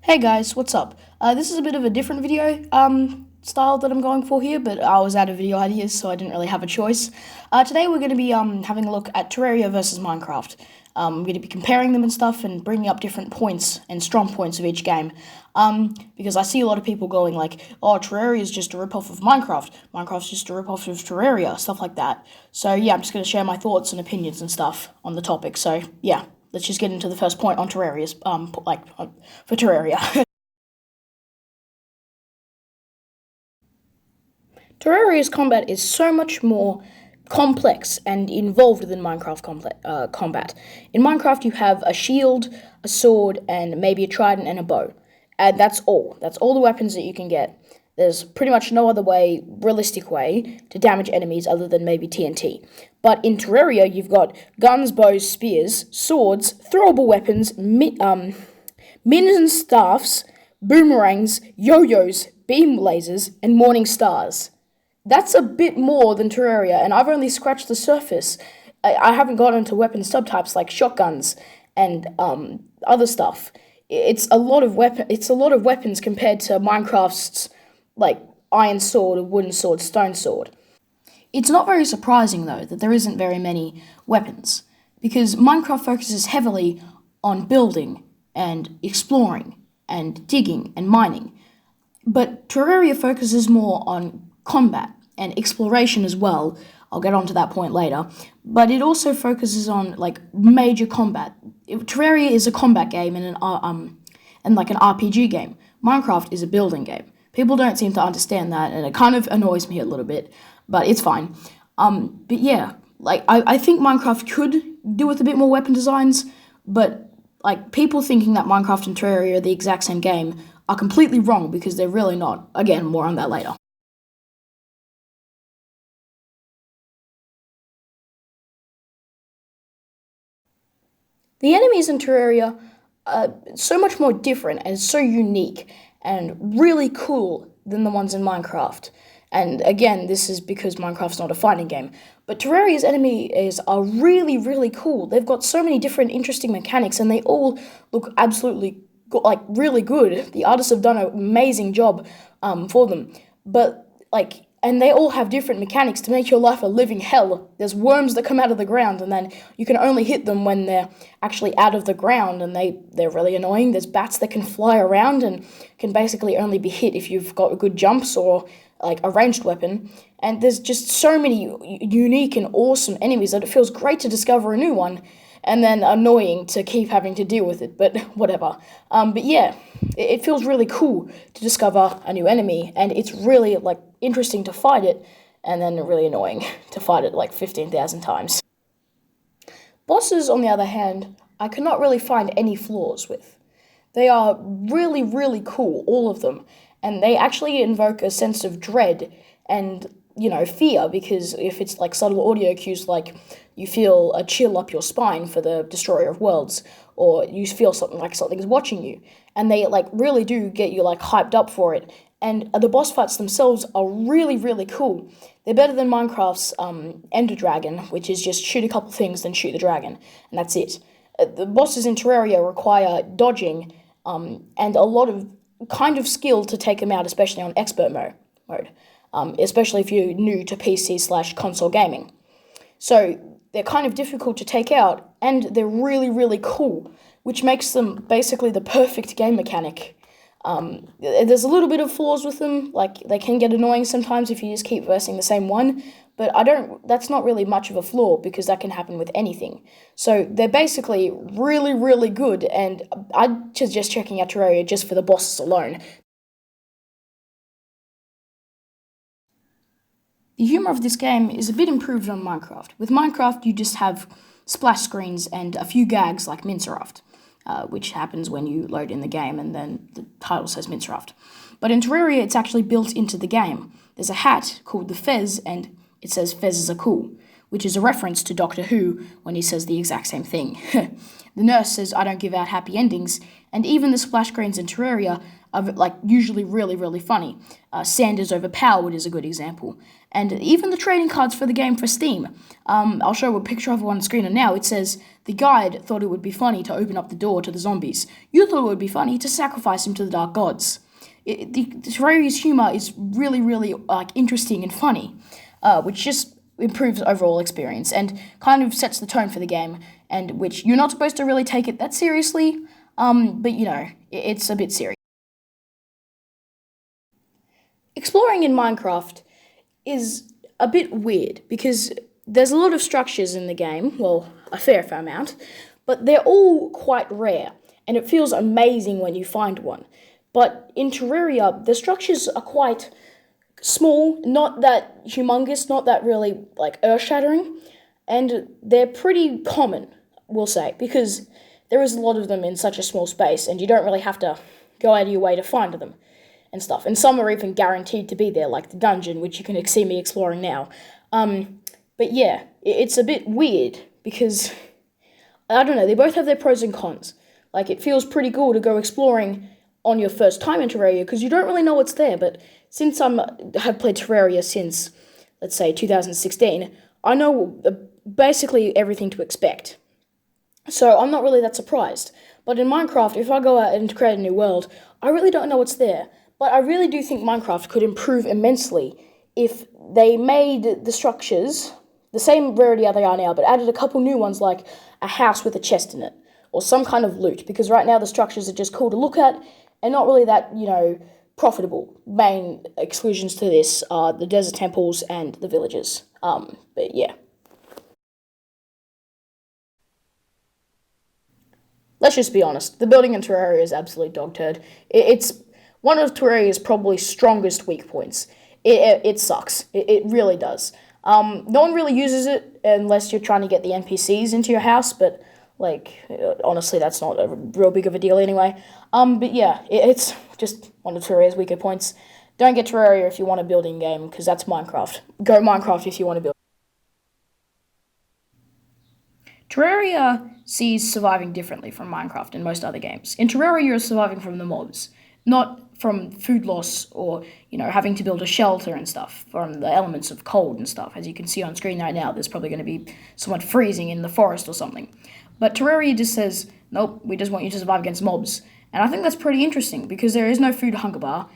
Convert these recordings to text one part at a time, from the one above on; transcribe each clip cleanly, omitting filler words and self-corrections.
Hey guys, what's up? This is a bit of a different video style that I'm going for here, but I was out of video ideas, so I didn't really have a choice. Today we're going to be having a look at Terraria versus Minecraft. I'm going to be comparing them and stuff and bringing up different points and strong points of each game. Because I see a lot of people going like, oh, Terraria is just a ripoff of Minecraft. Minecraft's just a ripoff of Terraria, stuff like that. So yeah, I'm just going to share my thoughts and opinions and stuff on the topic. So yeah. Let's just get into the first point on Terraria's, for Terraria. Terraria's combat is so much more complex and involved than Minecraft combat. In Minecraft, you have a shield, a sword, and maybe a trident and a bow. And that's all. That's all the weapons that you can get. There's pretty much no other way, realistic way, to damage enemies other than maybe TNT. But in Terraria, you've got guns, bows, spears, swords, throwable weapons, mins and staffs, boomerangs, yo-yos, beam lasers, and morning stars. That's a bit more than Terraria, and I've only scratched the surface. I haven't gotten into weapon subtypes like shotguns and other stuff. It's a lot of weapons compared to Minecraft's like iron sword, wooden sword, stone sword. It's not very surprising though that there isn't very many weapons because Minecraft focuses heavily on building and exploring and digging and mining. But Terraria focuses more on combat and exploration as well. I'll get onto that point later. But it also focuses on like major combat. Terraria is a combat game and like an RPG game. Minecraft is a building game. People don't seem to understand that, and it kind of annoys me a little bit, but it's fine. But yeah, like I think Minecraft could do with a bit more weapon designs, but like people thinking that Minecraft and Terraria are the exact same game are completely wrong because they're really not. Again, more on that later. The enemies in Terraria are so much more different and so unique and really cool than the ones in Minecraft. And again, this is because Minecraft's not a fighting game. But Terraria's enemies are really, really cool. They've got so many different interesting mechanics and they all look absolutely really good. The artists have done an amazing job for them. But and they all have different mechanics to make your life a living hell. There's worms that come out of the ground, and then you can only hit them when they're actually out of the ground, and they're really annoying. There's bats that can fly around and can basically only be hit if you've got good jumps or like a ranged weapon. And there's just so many unique and awesome enemies that it feels great to discover a new one, and then annoying to keep having to deal with it, but whatever. But yeah, it feels really cool to discover a new enemy, and it's really like interesting to fight it, and then really annoying to fight it like 15,000 times. Bosses, on the other hand, I cannot really find any flaws with. They are really, really cool, all of them, and they actually invoke a sense of dread and fear, because if it's like subtle audio cues like you feel a chill up your spine for the Destroyer of Worlds, or you feel something like something's watching you, and they like really do get you like hyped up for it. And the boss fights themselves are really, really cool. They're better than Minecraft's Ender Dragon, which is just shoot a couple things, then shoot the dragon, and that's it. The bosses in Terraria require dodging and a lot of kind of skill to take them out, especially on expert mode. Especially if you're new to PC/console gaming. So they're kind of difficult to take out, and they're really, really cool, which makes them basically the perfect game mechanic. There's a little bit of flaws with them, like they can get annoying sometimes if you just keep versing the same one, but that's not really much of a flaw because that can happen with anything. So they're basically really, really good, and I'd suggest checking out Terraria just for the bosses alone. The humor of this game is a bit improved on Minecraft. With Minecraft, you just have splash screens and a few gags like Minecraft, which happens when you load in the game and then the title says Minecraft. But in Terraria, it's actually built into the game. There's a hat called the Fez, and it says Fezes are cool, which is a reference to Doctor Who when he says the exact same thing. The nurse says, I don't give out happy endings, and even the splash screens in Terraria are like usually really, really funny. Sand is overpowered is a good example. and even the trading cards for the game for Steam. I'll show a picture of one on screen, and now it says, the guide thought it would be funny to open up the door to the zombies. You thought it would be funny to sacrifice him to the dark gods. The Terraria's humor is really, really interesting and funny, which just improves overall experience and kind of sets the tone for the game, and which you're not supposed to really take it that seriously, but it's a bit serious. Exploring in Minecraft is a bit weird because there's a lot of structures in the game, well, a fair amount, but they're all quite rare, and it feels amazing when you find one. But in Terraria, the structures are quite small, not that humongous, not that really earth-shattering, and they're pretty common, we'll say, because there is a lot of them in such a small space, and you don't really have to go out of your way to find them and stuff. And some are even guaranteed to be there, like the dungeon, which you can see me exploring now. But yeah, it's a bit weird because, I don't know, they both have their pros and cons. Like, it feels pretty cool to go exploring on your first time in Terraria because you don't really know what's there, but since I have played Terraria since, let's say, 2016, I know basically everything to expect. So I'm not really that surprised. But in Minecraft, if I go out and create a new world, I really don't know what's there. But I really do think Minecraft could improve immensely if they made the structures the same rarity as they are now, but added a couple new ones like a house with a chest in it, or some kind of loot, because right now the structures are just cool to look at and not really that, profitable. Main exclusions to this are the desert temples and the villages. But yeah. Let's just be honest, the building in Terraria is absolute dog turd. It's one of Terraria's probably strongest weak points. It sucks. It really does. No one really uses it unless you're trying to get the NPCs into your house, but honestly, that's not a real big of a deal anyway. But yeah, it's just one of Terraria's weaker points. Don't get Terraria if you want a building game, because that's Minecraft. Go Minecraft if you want to build. Terraria sees surviving differently from Minecraft and most other games. In Terraria, you're surviving from the mobs, not from food loss or, having to build a shelter and stuff, from the elements of cold and stuff. As you can see on screen right now, there's probably going to be someone freezing in the forest or something. But Terraria just says, nope, we just want you to survive against mobs. And I think that's pretty interesting, because there is no food hunger bar.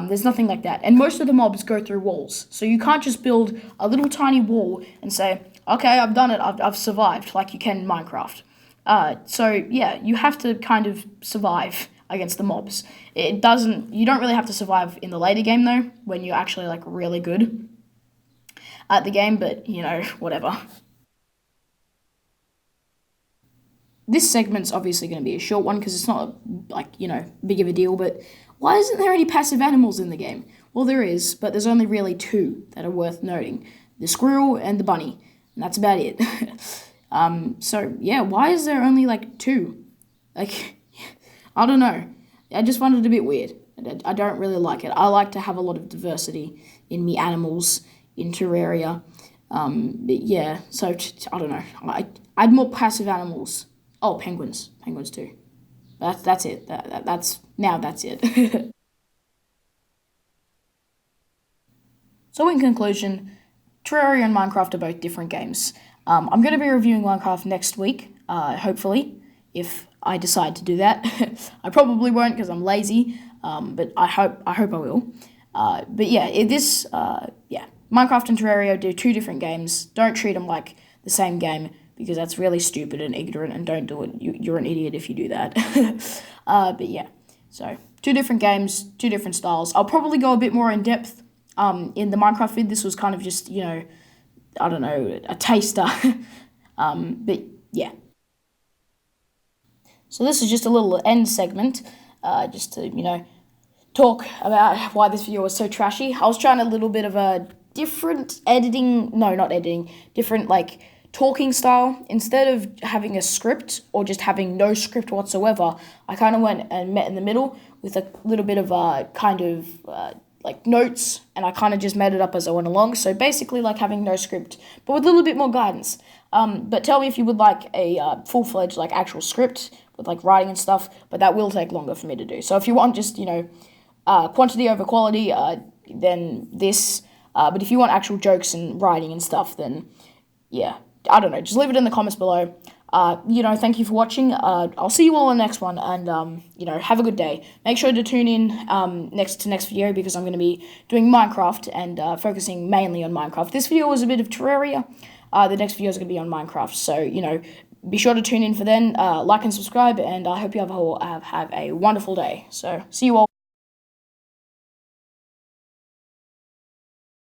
There's nothing like that. And most of the mobs go through walls. So you can't just build a little tiny wall and say, okay, I've done it, I've survived, like you can in Minecraft. So yeah, you have to kind of survive against the mobs. You don't really have to survive in the later game though, when you're actually really good at the game, but whatever. This segment's obviously going to be a short one because it's not big of a deal, but why isn't there any passive animals in the game? Well, there is, but there's only really two that are worth noting. The squirrel and the bunny, and that's about it. So yeah, why is there only two? I don't know. I just find it a bit weird. I don't really like it. I like to have a lot of diversity in me animals in Terraria. But yeah, so I don't know. I'd more passive animals. Oh, penguins too. That's it. That's it. So in conclusion, Terraria and Minecraft are both different games. I'm going to be reviewing Minecraft next week, hopefully, if I decide to do that. I probably won't because I'm lazy, but I hope I will. But yeah, Minecraft and Terraria do two different games. Don't treat them like the same game, because that's really stupid and ignorant, and don't do it. You're an idiot if you do that. But yeah, so two different games, two different styles. I'll probably go a bit more in depth in the Minecraft vid. This was kind of just, I don't know, a taster. But yeah. So this is just a little end segment, just to, talk about why this video was so trashy. I was trying a little bit of a different different talking style. Instead of having a script or just having no script whatsoever, I kind of went and met in the middle with a little bit of notes, and I kind of just made it up as I went along. So basically having no script, but with a little bit more guidance. But tell me if you would like a full-fledged actual script with writing and stuff, but that will take longer for me to do. So if you want just, quantity over quality, then this, But if you want actual jokes and writing and stuff, then yeah, I don't know. Just leave it in the comments below. Thank you for watching. I'll see you all in the next one, and have a good day. Make sure to tune in next video because I'm going to be doing Minecraft and focusing mainly on Minecraft. This video was a bit of Terraria. The next video is going to be on Minecraft. So be sure to tune in for then. Like and subscribe, and I hope you have a wonderful day. So see you all.